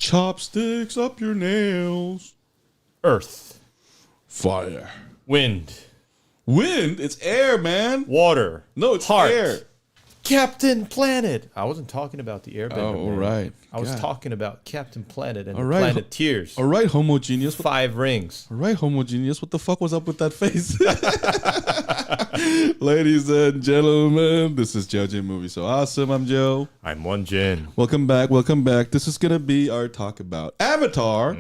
Chopsticks up your nails. Earth. Fire. Wind. Wind? It's air, man. Water. No, it's Heart. air. Captain Planet. I wasn't talking about the Airbender. Oh, all right. I was talking about Captain Planet and All the right. Planeteers. All right, homogeneous. 5 rings. All right, homogeneous. What the fuck was up with that face? Ladies and gentlemen, this is JoeJinMovieSoAwesome. I'm Joe. I'm Won-Jin. Welcome back. Welcome back. This is going to be our talk about Avatar.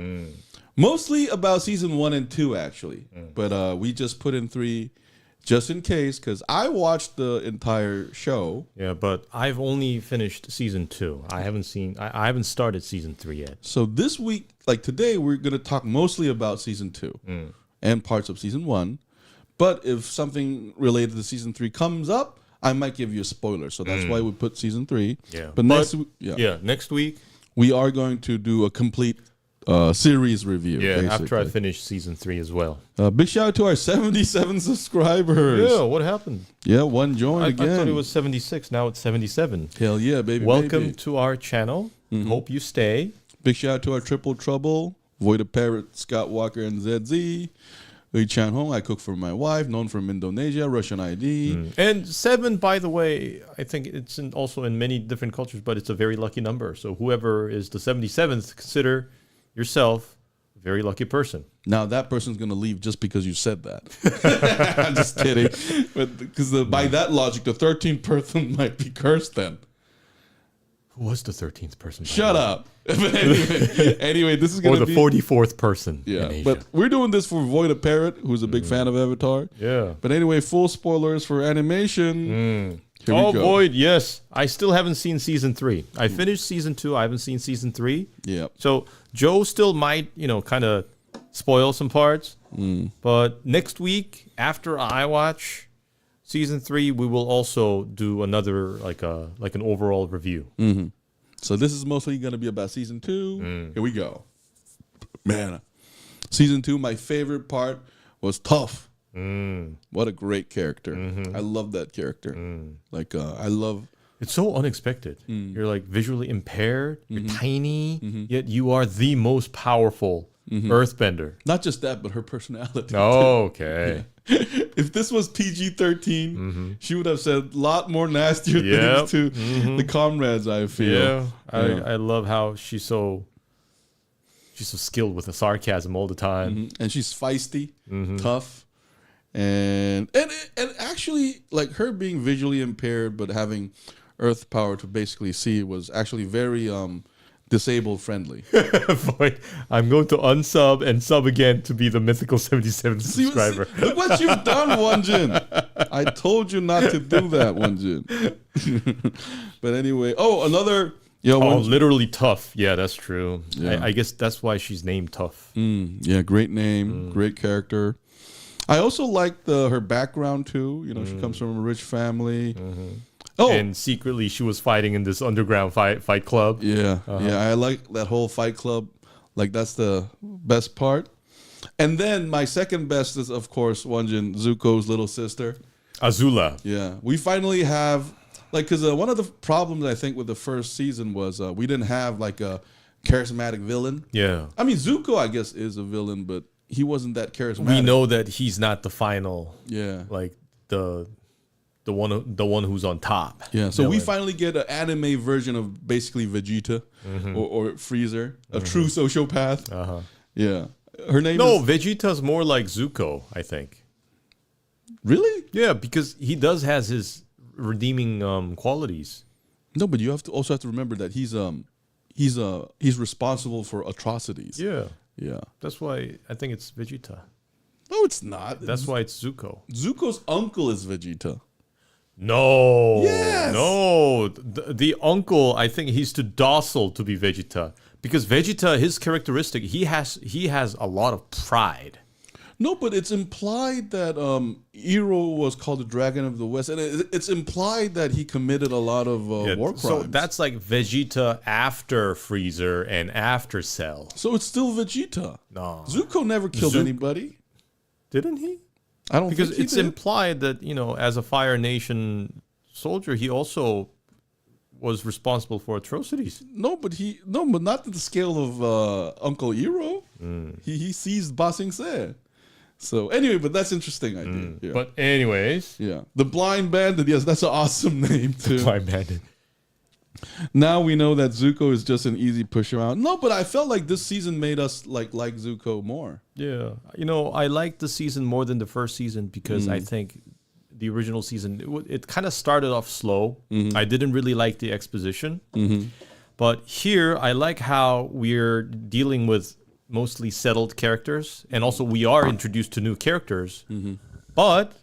Mostly about season 1 and 2, actually. But we just put in 3 just in case, because I watched the entire show. Yeah, but I've only finished season 2. I haven't started season 3 yet. So this week, like today, we're going to talk mostly about season 2 and parts of season 1. But if something related to season 3 comes up, I might give you a spoiler. So that's why we put season 3. Yeah. But next week, we are going to do a complete series review. yeah, basically. after I finish season 3 as well. Big shout out to our 77 subscribers. Yeah, what happened? Yeah, one joined again. I thought it was 76. Now it's 77. Hell yeah, baby. Welcome baby. to our channel. Hope you stay. Big shout out to our Triple Trouble, Void of Parrot, Scott Walker, and ZZ. Lee Chan Hong, I cook for my wife, known from Indonesia, Russian ID. And 7, by the way, I think it's also in many different cultures, but it's a very lucky number. So whoever is the 77th, consider yourself a very lucky person. Now that person's gonna leave just because you said that. I'm just kidding, but because by that logic, the 13th person might be cursed. Then Who was the 13th person? shut up. Anyway, this is gonna Or the be 44th person yeah. in Asia. But we're doing this for Void of Parrot, who's a big fan of Avatar. Yeah. But anyway, full spoilers for animation. Here Oh, we go. Void, yes. I still haven't seen season 3. I finished season 2. I haven't seen season 3. Yeah. So Joe still might, kind of spoil some parts. But next week, after I watch season 3, we will also do another like an overall review. So this is mostly going to be about season 2. Here we go. Man, season 2, my favorite part was Toph. What a great character. I love that character. Like, I love... It's so unexpected. You're like visually impaired. You're tiny, yet you are the most powerful Earthbender. Not just that, but her personality. Okay. If this was PG-13, she would have said a lot more nastier things to the comrades, I feel. Yeah. I love how she's so skilled with the sarcasm all the time. And she's feisty, tough. And actually, like, her being visually impaired but having earth power to basically see was actually very disabled friendly. Boy, I'm going to unsub and sub again to be the mythical 77th subscriber. Look what you've done, Won-Jin. I told you not to do that, Won-Jin. But anyway, another... Literally Toph. Yeah, that's true. Yeah. I guess that's why she's named Toph. Yeah, great name, great character. I also like her background too. She comes from a rich family. And secretly she was fighting in this underground fight club. Yeah, I like that whole fight club. Like, that's the best part. And then my second best is, of course, Won-Jin, Zuko's little sister. Azula. Yeah, we finally have, like, because one of the problems I think with the first season was we didn't have like a charismatic villain. Yeah. I mean, Zuko, I guess, is a villain, but he wasn't that charismatic. We know that he's not the final. Yeah. Like the one who's on top. Yeah. So we villain. finally get an anime version of basically Vegeta or Freezer, a true sociopath. Yeah. Her name is... Vegeta's more like Zuko, I think. Really? Yeah, because he has his redeeming qualities. No, but you also have to remember that he's responsible for atrocities. Yeah. Yeah. That's why I think it's Vegeta. No, it's not. That's why it's Zuko. Zuko's uncle is Vegeta. No. Yes. No. The uncle, I think he's too docile to be Vegeta. Because Vegeta, his characteristic, he has a lot of pride. No, but it's implied that Iroh was called the Dragon of the West, and it's implied that he committed a lot of war crimes. So that's like Vegeta after Freezer and after Cell. So it's still Vegeta. No. Zuko never killed anybody. Didn't he? I don't Because think he it's did. implied that, as a Fire Nation soldier, he also was responsible for atrocities. No, but not to the scale of Uncle Iroh. He seized Ba Sing Se. So anyway, but that's interesting idea. Yeah. But anyways, yeah, the Blind Bandit. Yes, that's an awesome name too. Blind Bandit. Now we know that Zuko is just an easy push around. No, but I felt like this season made us like Zuko more. Yeah, I liked the season more than the first season because I think the original season it kind of started off slow. I didn't really like the exposition, but here I like how we're dealing with mostly settled characters, and also we are introduced to new characters. But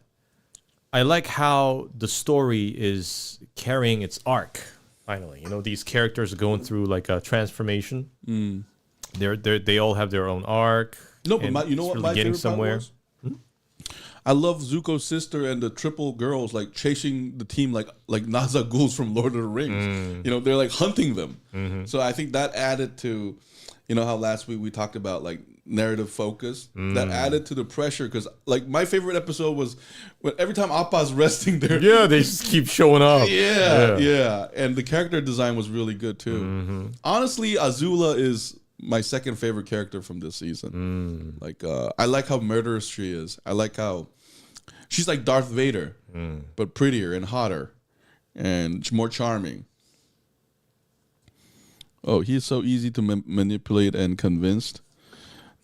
I like how the story is carrying its arc. Finally, these characters are going through like a transformation. They all have their own arc. No, but what really my getting favorite somewhere. part was? I love Zuko's sister and the triple girls like chasing the team like Nazaguls from Lord of the Rings. They're like hunting them. So I think that added to, how last week we talked about like narrative focus. That added to the pressure because like my favorite episode was when every time Appa's resting there. Yeah, they just keep showing up. Yeah. And the character design was really good too. Honestly, Azula is my second favorite character from this season. Like I like how murderous she is. I like how she's like Darth Vader, but prettier and hotter and more charming. Oh, he's so easy to manipulate and convinced.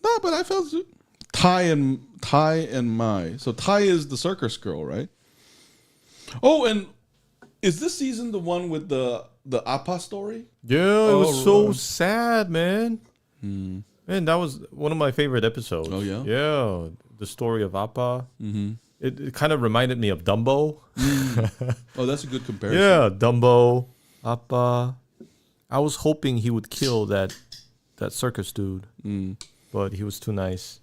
No, but I felt Tai and Mai. So Tai is the circus girl, right? Oh, and is this season the one with the Appa story? Yeah, it was so sad, man. Man, that was one of my favorite episodes. Oh, yeah? Yeah, the story of Appa. It kind of reminded me of Dumbo. Oh, that's a good comparison. Yeah, Dumbo, Appa. I was hoping he would kill that circus dude, but he was too nice.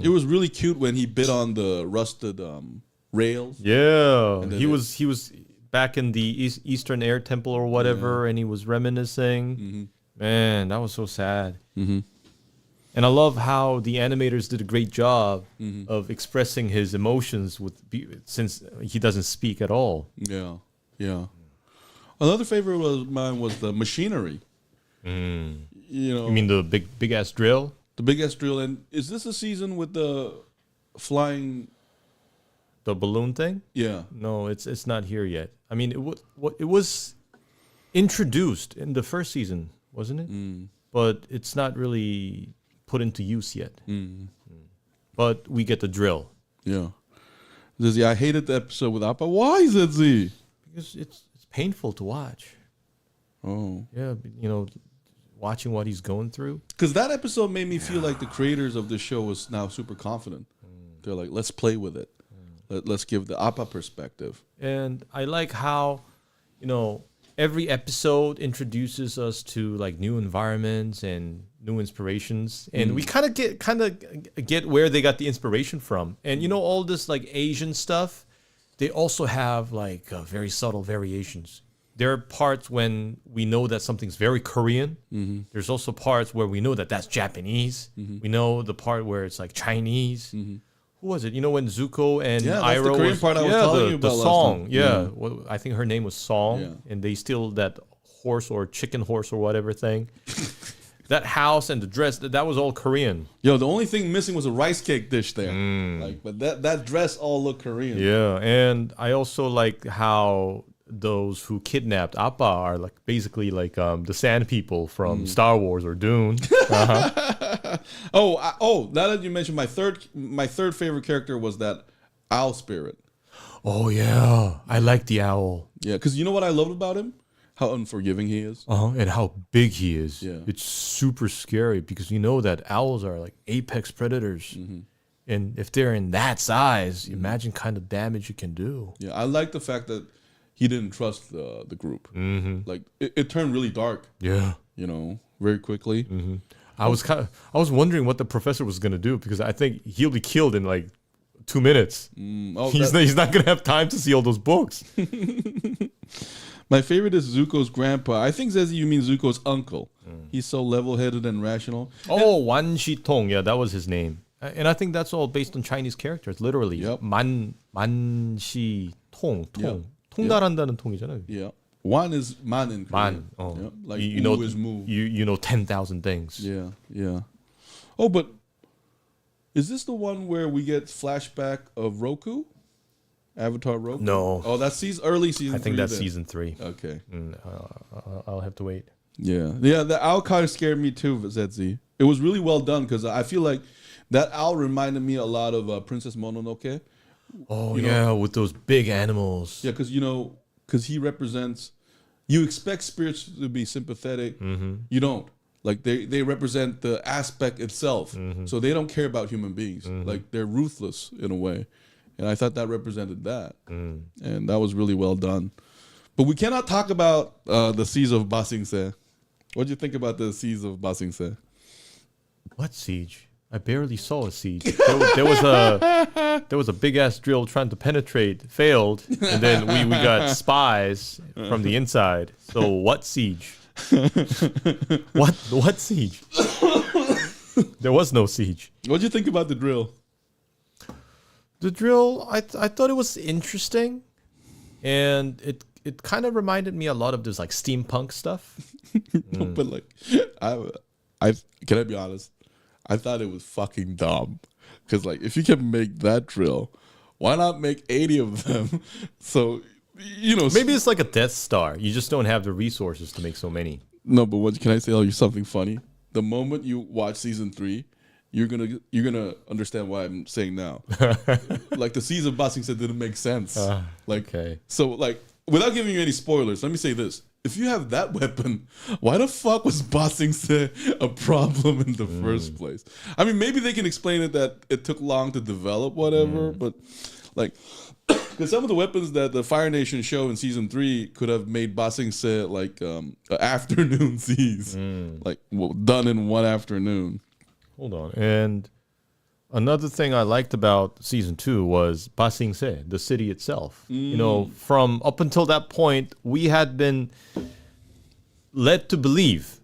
It was really cute when he bit on the rusted rails. Yeah, he was back in the Eastern Air Temple or whatever, and he was reminiscing. Man, that was so sad. And I love how the animators did a great job of expressing his emotions since he doesn't speak at all. Yeah. Another favorite was mine was the machinery. You mean the big ass drill? The big ass drill. And is this a season with the flying? The balloon thing? Yeah. No, it's not here yet. I mean, it was introduced in the first season, wasn't it? But it's not really put into use yet. But we get the drill. Yeah. Zizzy, I hated the episode with Appa. Why, Zizzy? Because it's painful to watch. Oh. Yeah, watching what he's going through. Because that episode made me feel like the creators of the show was now super confident. They're like, let's play with it. Let's give the Appa perspective. And I like how, every episode introduces us to like new environments and new inspirations, and we kind of get where they got the inspiration from. And all this like Asian stuff, they also have like very subtle variations. There are parts when we know that something's very Korean. There's also parts where we know that that's Japanese. We know the part where it's like Chinese. Who was it? When Zuko and that's Iroh the Korean part I was telling you about the last song. time. Yeah. Well, I think her name was Song, Yeah. and they steal that horse or chicken horse or whatever thing. That house and the dress, that was all Korean. Yo, the only thing missing was a rice cake dish there. But that dress all looked Korean. Yeah, and I also like how those who kidnapped Appa are like basically like the sand people from Star Wars or Dune. Oh, now that you mentioned my third favorite character was that owl spirit. Oh yeah, I like the owl. Yeah, because you know what I loved about him? How unforgiving he is. And how big he is. Yeah. It's super scary because you know that owls are like apex predators. And if they're in that size, imagine kind of damage it can do. Yeah, I like the fact that he didn't trust the group. Like it turned really dark. Yeah. Very quickly. I was wondering what the professor was gonna do because I think he'll be killed in like 2 minutes. He's not gonna have time to see all those books. My favorite is Zuko's grandpa. I think, Zezzy, you mean Zuko's uncle. He's so level-headed and rational. Oh, Wan-Shi-Tong. Yeah, that was his name. And I think that's all based on Chinese characters, literally. Yep. Man-Shi-Tong. Yep. 통달한다는 통이잖아요. Yeah. Wan is man in Korean. Man. Oh. Yeah, like you know is mu. you know 10,000 things. Yeah, yeah. Oh, but is this the one where we get flashback of Roku? Avatar Roku? No. Oh, that's early season 3. I think that's then. season 3. Okay. I'll have to wait. Yeah. Yeah, the owl kind of scared me too, Zetzi. It was really well done because I feel like that owl reminded me a lot of Princess Mononoke. Oh, You yeah, with those big animals. Yeah, because he represents, you expect spirits to be sympathetic. You don't. Like they represent the aspect itself. So they don't care about human beings. Like they're ruthless in a way. And I thought that represented that. And that was really well done. But we cannot talk about the Siege of Ba Sing Se. What do you think about the Siege of Ba Sing Se? What siege? I barely saw a siege. There was a big ass drill trying to penetrate, failed, and then we got spies from the inside. So what siege? What siege? There was no siege. What do you think about the drill? The drill, I thought it was interesting, and it kind of reminded me a lot of this like steampunk stuff. No, but like, I can I be honest? I thought it was fucking dumb. Because, like, if you can make that drill, why not make 80 of them? So, Maybe it's like a Death Star. You just don't have the resources to make so many. No, but what can I tell you something funny? The moment you watch season 3, you're gonna understand what I'm saying now. Like, the Siege of Ba Sing Se didn't make sense. Okay. So, like, without giving you any spoilers, let me say this. If you have that weapon, why the fuck was Ba Sing Se a problem in the first place? I mean, maybe they can explain it that it took long to develop, whatever. But like, because some of the weapons that the Fire Nation show in season 3 could have made Ba Sing Se like an afternoon siege, like done in one afternoon. Hold on. And another thing I liked about season 2 was Ba Sing Se, the city itself. From up until that point, we had been led to believe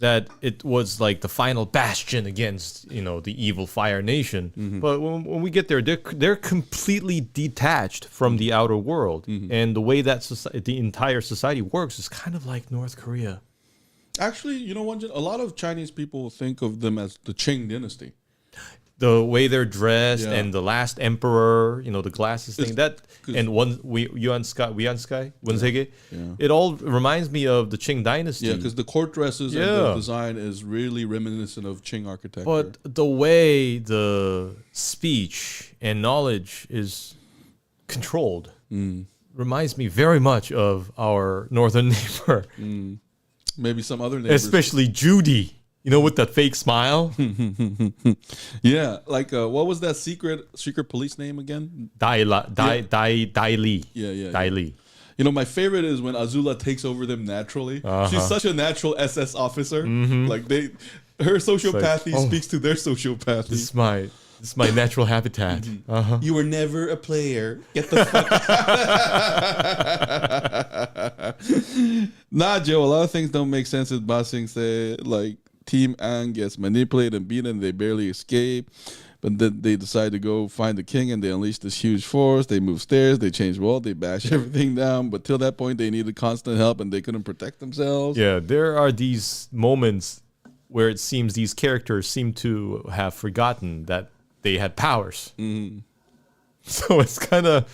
that it was like the final bastion against, the evil Fire Nation. But when we get there, they're completely detached from the outer world. And the way that the entire society works is kind of like North Korea. Actually, Won-Jin, a lot of Chinese people think of them as the Qing dynasty. The way they're dressed and the last emperor, the glasses thing, and Yuan Sky, it all reminds me of the Qing Dynasty. Yeah, because the court dresses and the design is really reminiscent of Qing architecture. But the way the speech and knowledge is controlled reminds me very much of our northern neighbor. Maybe some other neighbors. Especially Judy. With that fake smile. Yeah, like what was that secret police name again? Dai Li. Yeah. Dai Li. My favorite is when Azula takes over them naturally. She's such a natural SS officer. Like her sociopathy speaks to their sociopathy. This is my natural habitat. You were never a player. Get the fuck out. Nah, Joe, a lot of things don't make sense with Ba Sing Se. Like, Team Aang gets manipulated and beaten. They barely escape. But then they decide to go find the king and they unleash this huge force. They move stairs. They change walls. They bash everything down. But till that point, they needed constant help and they couldn't protect themselves. Yeah, there are these moments where it seems these characters seem to have forgotten that they had powers. So it's kind of...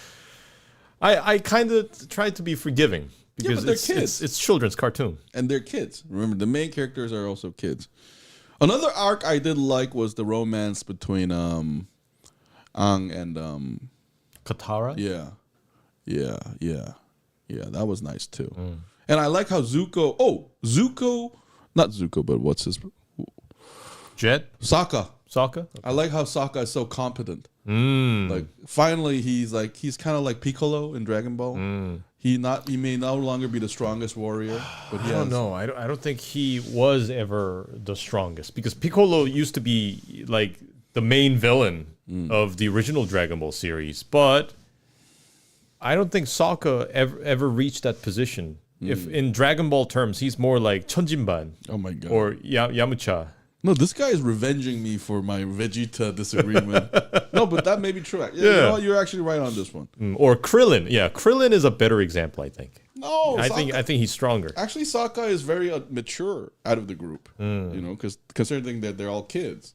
I kind of tried to be forgiving. Because they're kids. It's children's cartoon. And they're kids. Remember, the main characters are also kids. Another arc I did like was the romance between Aang and Katara? Yeah, that was nice too. And I like how Zuko, not Zuko, but what's his... Jet? Sokka. Okay. I like how Sokka is so competent. Like, finally, he's kind of like Piccolo in Dragon Ball. He may no longer be the strongest warrior, but I don't know. I don't think he was ever the strongest because Piccolo used to be like the main villain of the original Dragon Ball series, but I don't think Sokka ever reached that position. If in Dragon Ball terms, he's more like Chonjinban. Oh my god. Or Yamcha. No, this guy is revenging me for my Vegeta disagreement. No, but that may be true. Yeah. You know what? You're actually right on this one. Or Krillin. Yeah, Krillin is a better example, I think. No, I think he's stronger. Actually, Sokka is very mature out of the group. You know, because considering that they're all kids,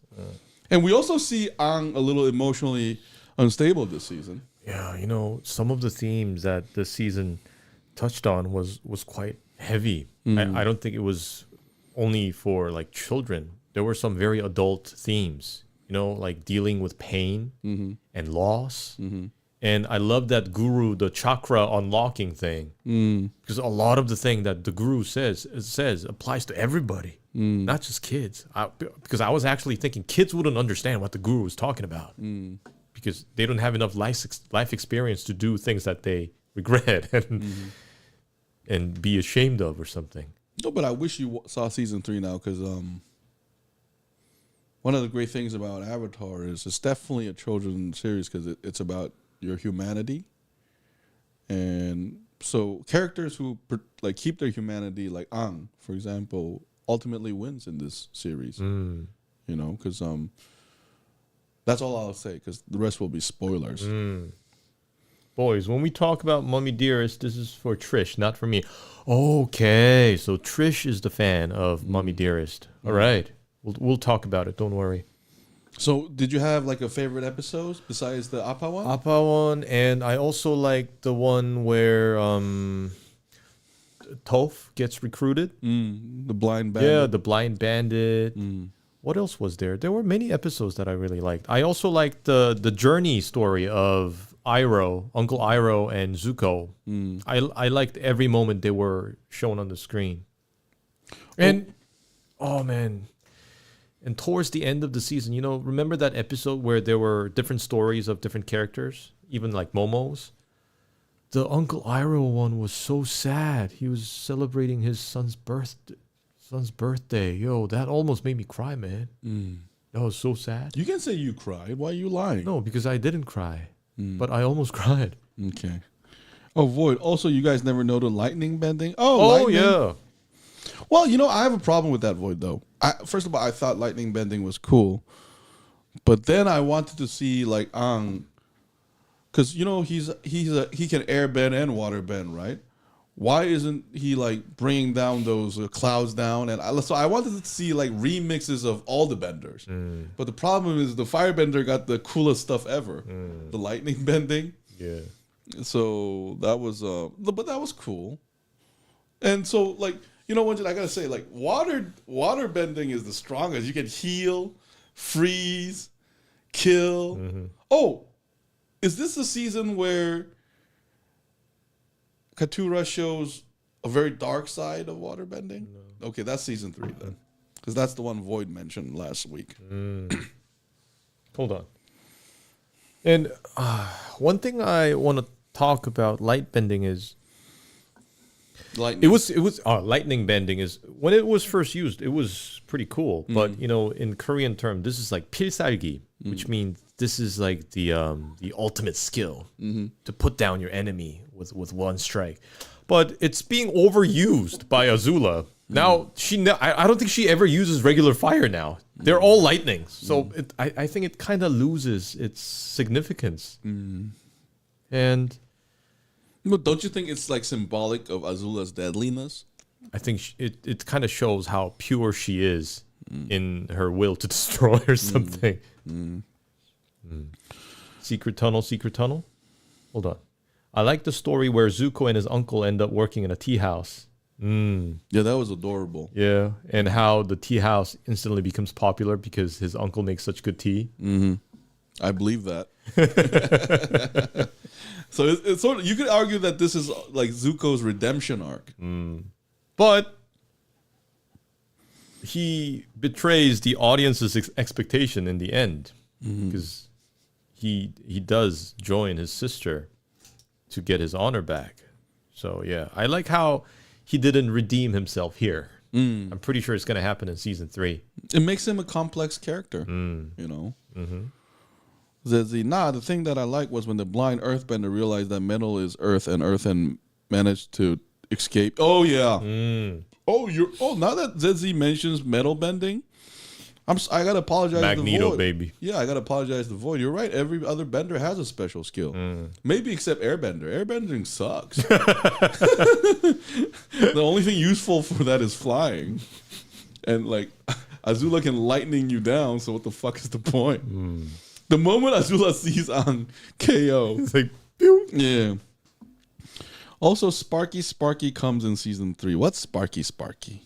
and we also see Aang a little emotionally unstable this season. Yeah, you know, some of the themes that this season touched on was quite heavy. I don't think it was only for like children. There were some very adult themes, you know, like dealing with pain and loss. And I love that guru, the chakra unlocking thing, because a lot of the thing that the guru says applies to everybody, not just kids. Because I was actually thinking kids wouldn't understand what the guru was talking about because they don't have enough life experience to do things that they regret and be ashamed of or something. No, but I wish you saw season 3 now because one of the great things about Avatar is it's definitely a children's series because it's about your humanity, and so characters who like keep their humanity, like Aang, for example, ultimately wins in this series. You know, because that's all I'll say because the rest will be spoilers. Boys, when we talk about Mummy Dearest, this is for Trish, not for me. Okay, so Trish is the fan of Mummy Dearest. All right, we'll talk about it. Don't worry. So, did you have like a favorite episode besides the Appa one? Appa one, and I also like the one where Toph gets recruited. The Blind Bandit. Yeah, the Blind Bandit. What else was there? There were many episodes that I really liked. I also liked the journey story of Iroh, Uncle Iroh, and Zuko. I liked every moment they were shown on the screen. And oh man. And towards the end of the season, you know, remember that episode where there were different stories of different characters, even like Momo's? The Uncle Iroh one was so sad. He was celebrating his son's birthday. Yo, that almost made me cry, man. That was so sad. You can say you cried. Why are you lying? No, because I didn't cry. But I almost cried. Okay. Oh, Void. Also, you guys never know the lightning bending? Oh, lightning. yeah. Well, you know, I have a problem with that, Void, though. First of all, I thought lightning bending was cool. But then I wanted to see, like, Aang. Because, you know, he can air bend and water bend, right? Why isn't he, like, bringing down those clouds down? And so I wanted to see, like, remixes of all the benders. But the problem is the firebender got the coolest stuff ever. The lightning bending. Yeah. So that was, but that was cool. And so, like, you know what, I gotta say, like, water bending is the strongest. You can heal, freeze, kill. Oh, is this the season where Katura shows a very dark side of water bending? No. Okay, that's season 3 then, because that's the one Void mentioned last week. Hold on. And one thing I want to talk about light bending is Lightning. It was lightning bending is when it was first used, it was pretty cool. But you know, in Korean term, this is like 필살기, which means this is like the ultimate skill to put down your enemy with one strike. But it's being overused by Azula. Now I don't think she ever uses regular fire now. They're all lightning, so I think it kind of loses its significance. And But don't you think it's like symbolic of Azula's deadliness? I think it kind of shows how pure she is in her will to destroy or something. Secret tunnel. Hold on. I like the story where Zuko and his uncle end up working in a tea house. Yeah, that was adorable. Yeah, and how the tea house instantly becomes popular because his uncle makes such good tea. I believe that. So it's sort of, you could argue that this is like Zuko's redemption arc. But he betrays the audience's expectation in the end because he does join his sister to get his honor back. So yeah, I like how he didn't redeem himself here. I'm pretty sure it's going to happen in season 3. It makes him a complex character, you know. The thing that I like was when the blind Earthbender realized that metal is earth and managed to escape. Oh yeah. Now that ZZ mentions metal bending, I gotta apologize to the Magneto, Void. baby. Yeah, I gotta apologize to the Void. You're right. Every other bender has a special skill. Maybe except Airbender. Airbending sucks. The only thing useful for that is flying, and like Azula can lightning you down. So what the fuck is the point? The moment Azula sees Aang KO, It's like, pew. yeah. Also, Sparky comes in season 3. What's Sparky?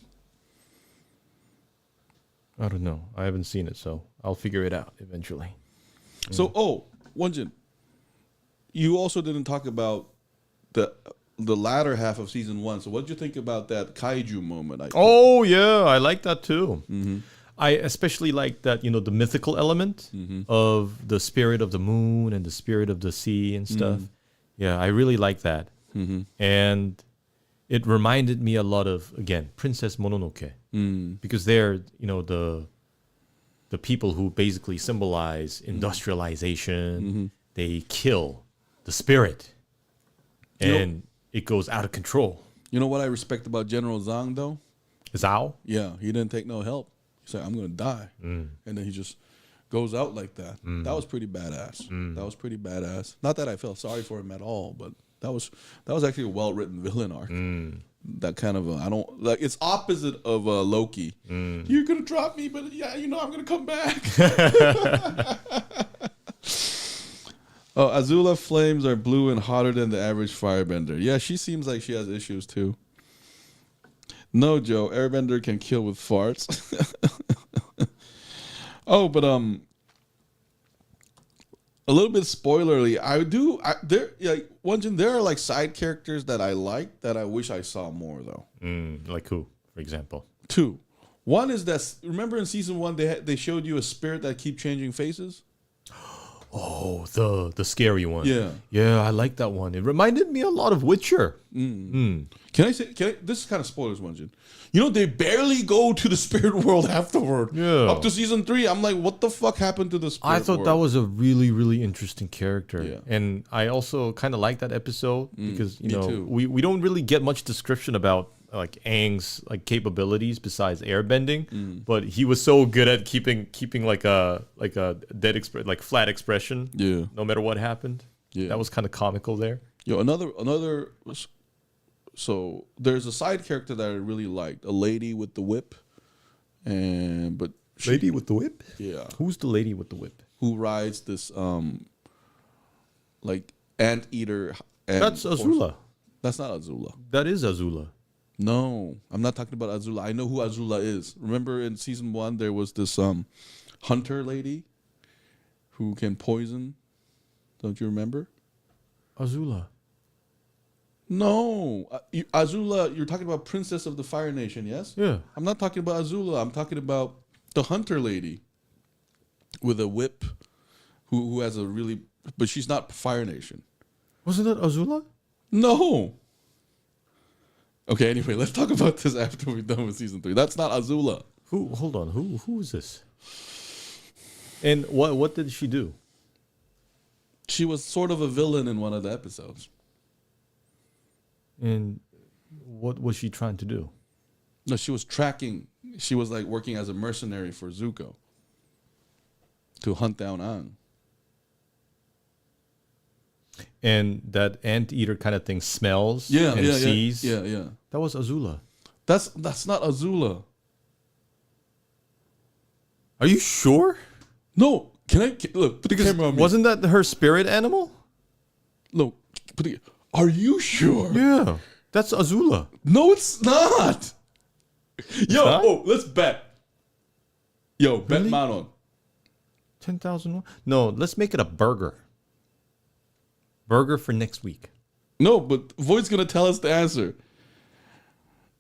I don't know. I haven't seen it, so I'll figure it out eventually. So, Won-Jin, you also didn't talk about the latter half of season 1. So, what did you think about that kaiju moment? Oh yeah, I like that too. I especially like that, the mythical element of the spirit of the moon and the spirit of the sea and stuff. Yeah, I really like that. And it reminded me a lot of, again, Princess Mononoke. Because they're, the people who basically symbolize industrialization. They kill the spirit. And it goes out of control. You know what I respect about General Zhang, though? Zhao? Yeah, he didn't take no help. He said, I'm going to die. And then he just goes out like that. That was pretty badass. That was pretty badass. Not that I felt sorry for him at all, but that was actually a well-written villain arc. That kind of I don't like. It's opposite of Loki. You're gonna drop me, but yeah, I'm gonna come back. Azula flames are blue and hotter than the average firebender. Yeah, she seems like she has issues too. No, Joe, Airbender can kill with farts. But a little bit spoilerly. Won-Jin, there are like side characters that I like that I wish I saw more though. Like who, for example? 2. One is that, remember in season 1 they showed you a spirit that keep changing faces? Oh, the scary one. Yeah, I like that one. It reminded me a lot of Witcher. Can I say? This is kind of spoilers, Won-Jin. They barely go to the spirit world afterward. Yeah. Up to season 3, I'm like, what the fuck happened to the spirit I thought world? that was a really, really interesting character. Yeah. And I also kind of like that episode because, too. we don't really get much description about like Aang's like capabilities besides airbending, but he was so good at keeping like a dead flat expression. Yeah. No matter what happened. Yeah. That was kind of comical there. Another. So there's a side character that I really liked, a lady with the whip, Lady with the whip? Yeah. Who's the lady with the whip? Who rides this like anteater? That's Azula. That's not Azula. That is Azula. No, I'm not talking about Azula. I know who Azula is. Remember in season 1 there was this hunter lady who can poison. Don't you remember? Azula. No, Azula. You're talking about Princess of the Fire Nation, yes? Yeah. I'm not talking about Azula. I'm talking about the hunter lady with a whip, who has a really, but she's not Fire Nation. Wasn't that Azula? No. Okay. Anyway, let's talk about this after we're done with season 3. That's not Azula. Who? Hold on. Who is this? And what did she do? She was sort of a villain in one of the episodes. And what was she trying to do? No, she was tracking. She was like working as a mercenary for Zuko to hunt down Aang. And that anteater kind of thing smells and sees. Yeah. That was Azula. That's not Azula. Are you sure? No, look? Put the camera on me. Wasn't that her spirit animal? Look, are you sure? Yeah, that's Azula. No, it's not. Yo, let's bet. Yo, bet Really? Manon. 10,000. No, let's make it a burger. Burger for next week. No, but Void's gonna tell us the answer.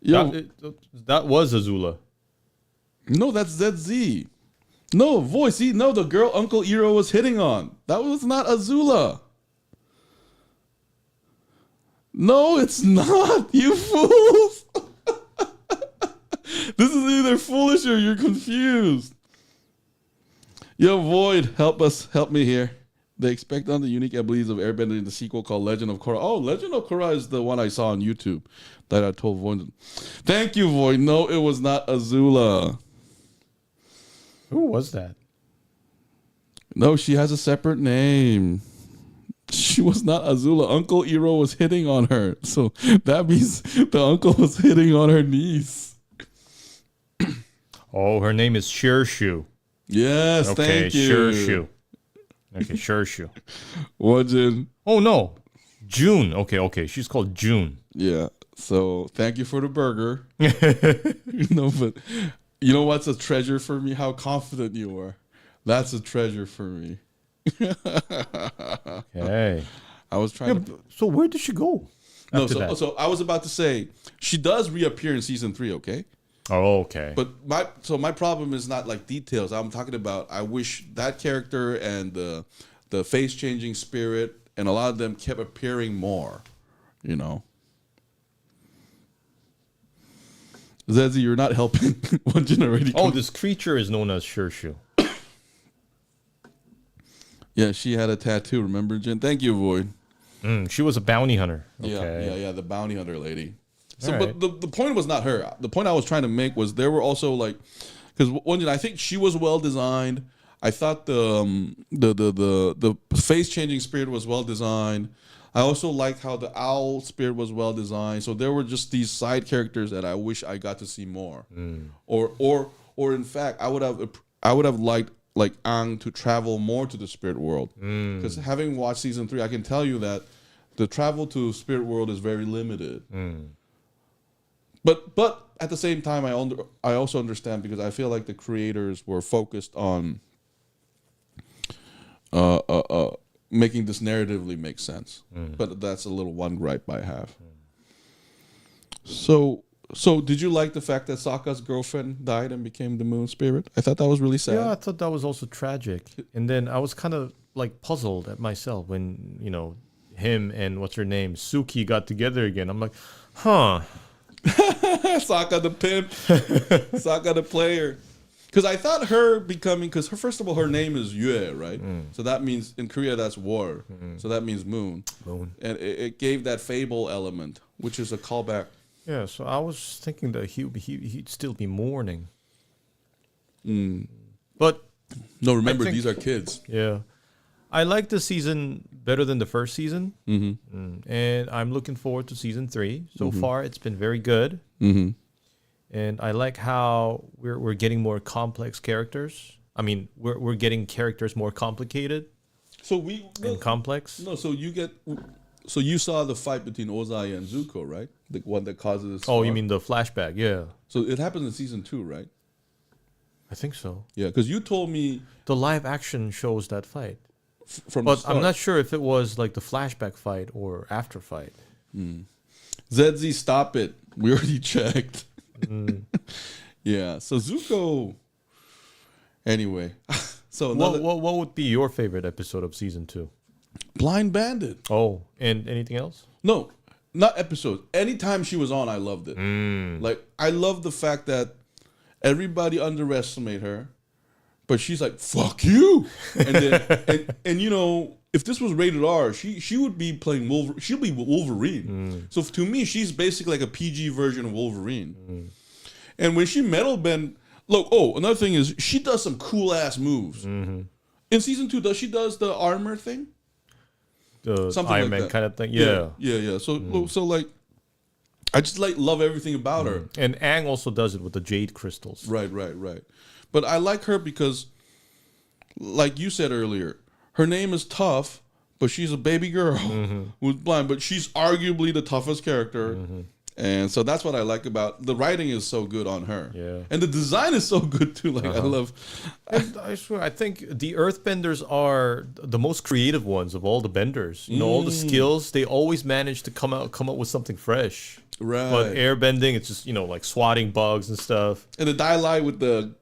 Yo, That was Azula. no, that's ZZ. No, Void. See, no, the girl Uncle Iroh was hitting on. That was not Azula. No, it's not. You fools. This is either foolish or you're confused. Yo, Void, help me here. They expect on the unique abilities of Airbender in the sequel called Legend of Korra. Oh, Legend of Korra is the one I saw on YouTube that I told Void. Thank you, Void. No, it was not Azula. Who was that? No, she has a separate name. She was not Azula. Uncle Iroh was hitting on her. So that means the uncle was hitting on her niece. Oh, her name is Shirshu. Yes, Okay, thank you. Shirshu. Okay, Shirshu. Won-Jin. Oh, no. June. Okay. She's called June. Yeah. So thank you for the burger. No, but you know what's a treasure for me? How confident you are. That's a treasure for me. Okay. I was trying to. So where did she go? No, after that? so I was about to say she does reappear in season 3. Okay. Oh, okay. But my problem is not like details. I'm talking about I wish that character and the face changing spirit and a lot of them kept appearing more. You know. Zezzy, you're not helping. Won-Jin already. Oh, this creature is known as Shirshu. Yeah, she had a tattoo. Remember, Jin? Thank you, Void. She was a bounty hunter. Okay. Yeah, the bounty hunter lady. So, All but the point was not her. The point I was trying to make was there were also like, because Won-Jin, I think she was well designed. I thought the face changing spirit was well designed. I also liked how the owl spirit was well designed. So there were just these side characters that I wish I got to see more. Or in fact, I would have liked like Aang to travel more to the spirit world. Because having watched season 3, I can tell you that the travel to spirit world is very limited. But at the same time, I also understand because I feel like the creators were focused on making this narratively make sense. But that's a little one gripe I have. So did you like the fact that Sokka's girlfriend died and became the moon spirit? I thought that was really sad. Yeah, I thought that was also tragic. And then I was kind of like puzzled at myself when, you know, him and what's her name, Suki got together again. I'm like, huh. Sokka the pimp. Sokka the player. Because I thought her becoming, because first of all, her name is Yue, right? So that means, in Korea, that's war. So that means moon. And it gave that fable element, which is a callback. Yeah, so I was thinking that he'd still be mourning. But no, remember, these are kids. Yeah. I like the season better than the first season. And I'm looking forward to season 3. So far, it's been very good. And I like how we're getting more complex characters. I mean, we're getting characters more complicated. And complex. No, so you saw the fight between Ozai and Zuko, right? The one that causes. Oh, you mean the flashback? Yeah. So it happens in season 2, right? I think so. Yeah, because you told me the live action shows that fight. But I'm not sure if it was like the flashback fight or after fight. ZZ, stop it. We already checked. Yeah. So Zuko. Anyway, so what would be your favorite episode of season 2? Blind Bandit. Oh, and anything else? No, not episodes. Anytime she was on, I loved it. Like I love the fact that everybody underestimate her, but she's like, "Fuck you," and then and you know, if this was rated R, she would be playing Wolverine. She'll be Wolverine. So to me, she's basically like a PG version of Wolverine. And when she metal bend, look. Oh, another thing is she does some cool ass moves. In season 2, does the armor thing? The something Iron like Man that. kind of thing. Yeah. So like, I just love everything about her. And Aang also does it with the jade crystals. Right. But I like her because, like you said earlier, her name is Toph, but she's a baby girl who's blind. But she's arguably the toughest character. And so that's what I like about the writing is so good on her. Yeah. And the design is so good too. Like I love. And I swear, I think the Earthbenders are the most creative ones of all the benders. You know, all the skills, they always manage to come up with something fresh. Right. But airbending, it's just, you know, like swatting bugs and stuff. And the dialogue with the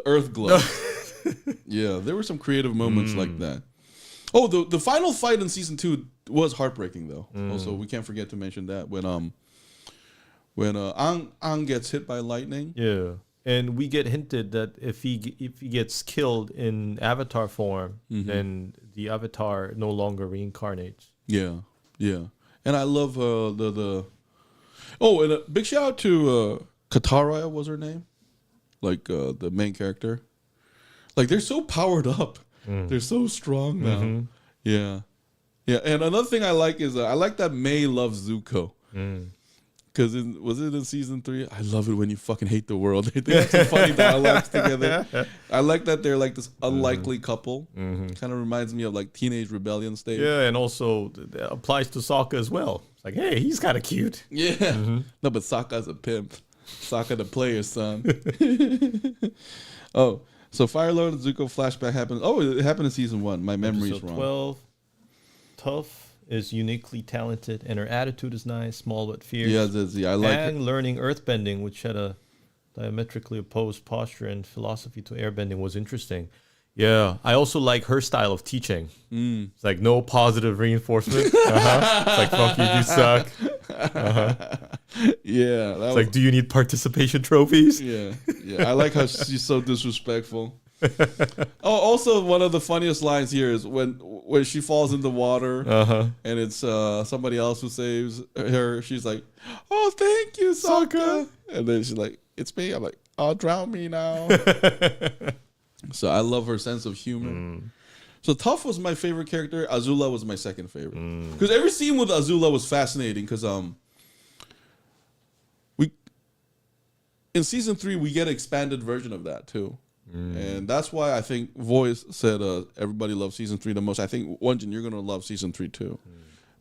earth glow. Yeah, there were some creative moments like that. Oh, the final fight in season 2 was heartbreaking though. Also, we can't forget to mention that when Aang gets hit by lightning. Yeah. And we get hinted that if he gets killed in avatar form, then the avatar no longer reincarnates. Yeah. And I love and a big shout out to Katara was her name, like the main character. like they're so powered up. They're so strong now. Yeah. Yeah. And another thing I like is I like that May loves Zuko. Because was it in season 3? I love it when you fucking hate the world. They have some funny dialogues together. I like that they're like this unlikely couple. Kind of reminds me of like Teenage Rebellion stage. Yeah, and also it applies to Sokka as well. It's like, hey, he's kind of cute. Yeah. No, but Sokka's a pimp. Sokka the player's son. Oh, so Fire Lord and Zuko flashback happens. Oh, it happened in season 1. My memory's Episode wrong. 12. Toph is uniquely talented, and her attitude is nice, small but fierce. Yeah, Zizi, I like Aang learning earthbending, which had a diametrically opposed posture and philosophy to airbending, was interesting. Yeah, I also like her style of teaching. It's like no positive reinforcement. It's like, fuck you, you suck. Yeah. It's like, do you need participation trophies? Yeah. I like how she's so disrespectful. Oh, also one of the funniest lines here is when she falls in the water and it's somebody else who saves her. She's like, "Oh, thank you, Sokka." And then she's like, "It's me." I'm like, "Oh, drown me now." So I love her sense of humor. So Toph was my favorite character. Azula was my second favorite because every scene with Azula was fascinating. Because we in season 3 we get an expanded version of that too. And that's why I think Voice said everybody loves season 3 the most. I think, Won-Jin, you're going to love season 3 too.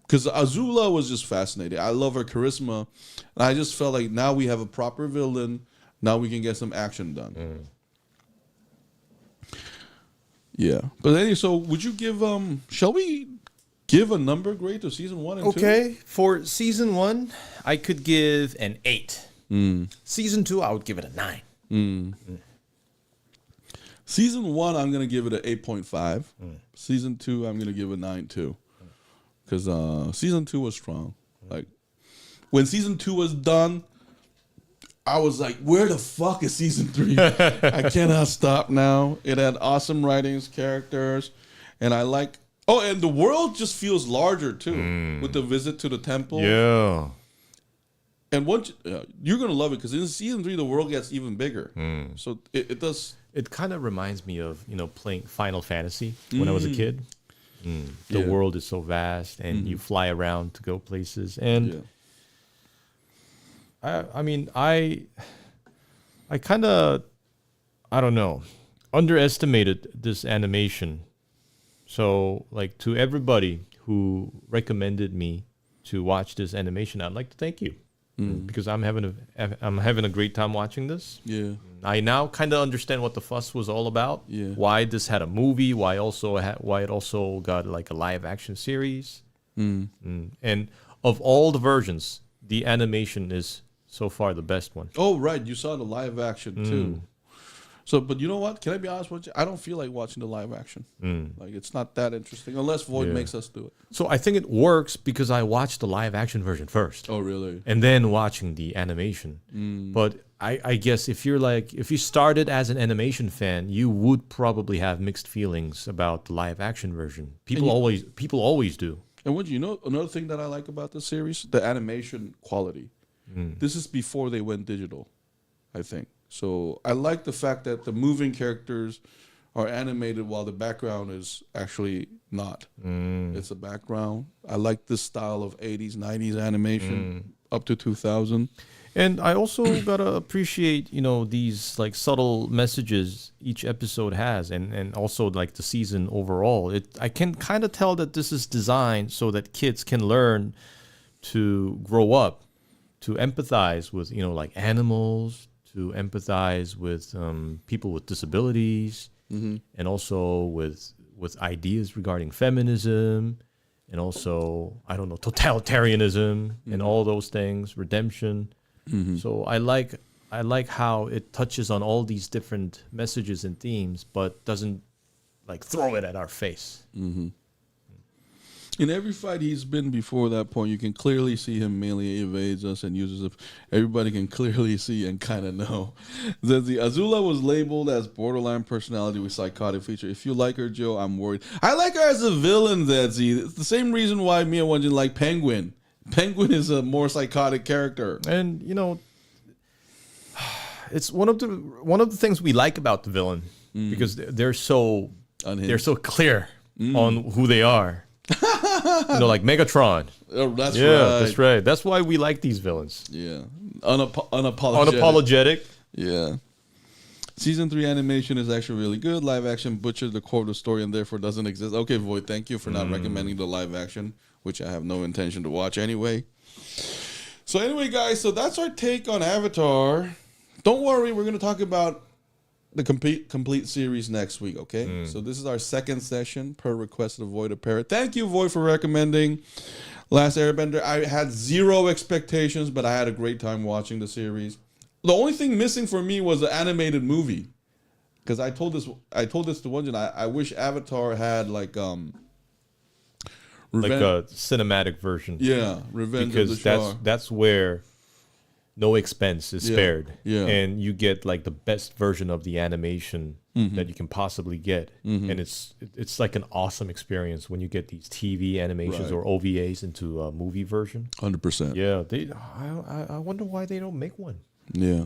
Because Azula was just fascinating. I love her charisma. And I just felt like now we have a proper villain. Now we can get some action done. Yeah. But anyway, so would you give, shall we give a number grade to season 1 and 2? Okay, for season 1, I could give an 8. Season 2, I would give it a 9. Season 1, I'm going to give it an 8.5. Season 2, I'm going to give it a 9 too. Because season 2 was strong. Like, when season 2 was done, I was like, where the fuck is season 3? I cannot stop now. It had awesome writings, characters, and I like... Oh, and the world just feels larger too, with the visit to the temple. Yeah. And once you're going to love it, because in season 3, the world gets even bigger. So it does... It kind of reminds me of, playing Final Fantasy when I was a kid. The world is so vast, and you fly around to go places. And I mean, I kind of, I don't know, underestimated this animation. So, like, to everybody who recommended me to watch this animation, I'd like to thank you. Because I'm having a great time watching this. Yeah, I now kind of understand what the fuss was all about. Yeah, why this had a movie, why it also got like a live action series. And of all the versions, the animation is so far the best one. Oh, right, you saw the live action too. So, but you know what? Can I be honest with you? I don't feel like watching the live action. Like, it's not that interesting unless Void makes us do it. So I think it works because I watched the live action version first. Oh, really? And then watching the animation. But I guess if you started as an animation fan, you would probably have mixed feelings about the live action version. People always do. And what you know, another thing that I like about the series, the animation quality. This is before they went digital, I think. So I like the fact that the moving characters are animated while the background is actually not. It's a background. I like this style of 80s, 90s animation up to 2000. And I also gotta appreciate, these like subtle messages each episode has, and also like the season overall. I can kind of tell that this is designed so that kids can learn to grow up, to empathize with, like animals, to empathize with people with disabilities, and also with ideas regarding feminism, and also, I don't know, totalitarianism, and all those things, redemption. So I like how it touches on all these different messages and themes, but doesn't like throw it at our face. In every fight he's been before that point, you can clearly see him mainly evades us and uses it. Everybody can clearly see and kind of know that the Azula was labeled as borderline personality with psychotic feature. If you like her, Joe, I'm worried. I like her as a villain, Zedzi. It's the same reason why me and Won-Jin like Penguin. Penguin is a more psychotic character. And, it's one of the things we like about the villain because they're so Unhinged. clear on who they are. Like Megatron. Oh, that's Yeah, right. that's right. That's why we like these villains. Yeah. Unapologetic. Unapologetic. Yeah. Season 3 animation is actually really good. Live action butchered the core of the story and therefore doesn't exist. Okay, Void, thank you for not recommending the live action, which I have no intention to watch anyway. So anyway, guys, so that's our take on Avatar. Don't worry, we're going to talk about the complete series next week, okay? So this is our second session per request of Void Parrot. Thank you, Void, for recommending Last Airbender. I had zero expectations, but I had a great time watching the series. The only thing missing for me was the animated movie, because I told this to Won-Jin. I wish Avatar had like Like a cinematic version. Yeah, Revenge because of the Shark. that's where no expense is spared. Yeah. And you get like the best version of the animation that you can possibly get. And it's like an awesome experience when you get these TV animations or OVAs into a movie version. 100%. Yeah, I wonder why they don't make one. Yeah.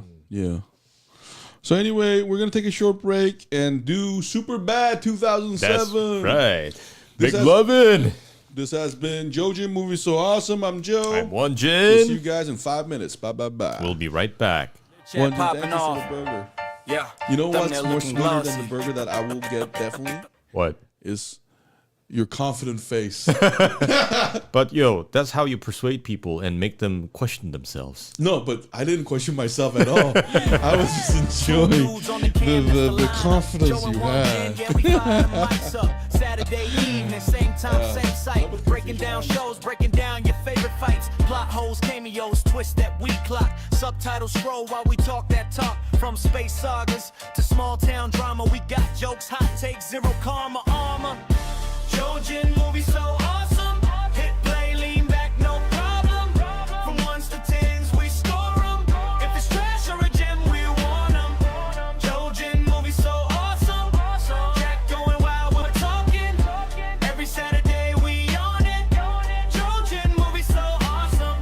So anyway, we're gonna take a short break and do Super Bad 2007. That's right. This Big has- lovin'. This has been JoeJinMovieSoAwesome. I'm Joe. I'm We'll see you Won-Jin. guys in 5 minutes. Bye. We'll be right back. Won-Jin, popping thank you for off. the burger. Yeah. You know what's Thumbnail more looking sweeter glossy. than the burger that I will get definitely What? is your confident face. But yo, that's how you persuade people and make them question themselves. No, but I didn't question myself at all. I was just enjoying the confidence you had. Saturday evening, same time, same site. Breaking down shows, breaking down your favorite fights. Plot holes, cameos, twist that we clock. Subtitles scroll while we talk that talk. From space sagas to small town drama, we got jokes, hot takes, zero karma, armor. JoeJin movie so awesome. Hit play, lean back, no problem. From ones to tens, we score 'em. If it's trash or a gem, we want 'em. JoeJin movie so awesome. Jack going wild, we're talking. Every Saturday we on it. JoeJin movie so awesome.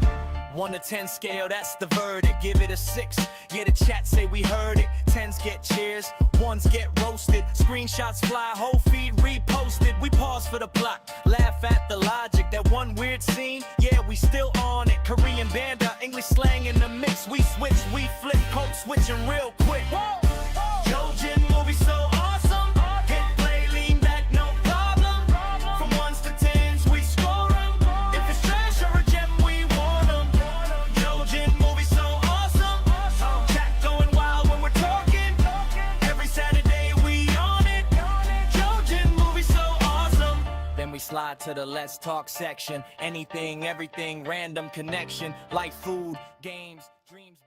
1 to 10 scale, that's the verdict. Give it a 6. Yeah, the chat say we heard it. 10s get cheers, 1s get roasted. Screenshots fly, whole feed reposted. We pause for the plot, laugh at the logic. That one weird scene, yeah, we still on it. Korean band, English slang in the mix. We switch, we flip, code switching real quick. JoeJin movie so awesome. Hit play, lean back, no problem. From 1s to 10s, we score 'em. If it's trash or a gem, we want 'em. JoeJin movie so awesome. Chat going wild when we're talking. Every Saturday we on it. JoeJin movie so awesome. Then we slide to the let's talk section. Anything, everything, random connection. Like food, games, dreams.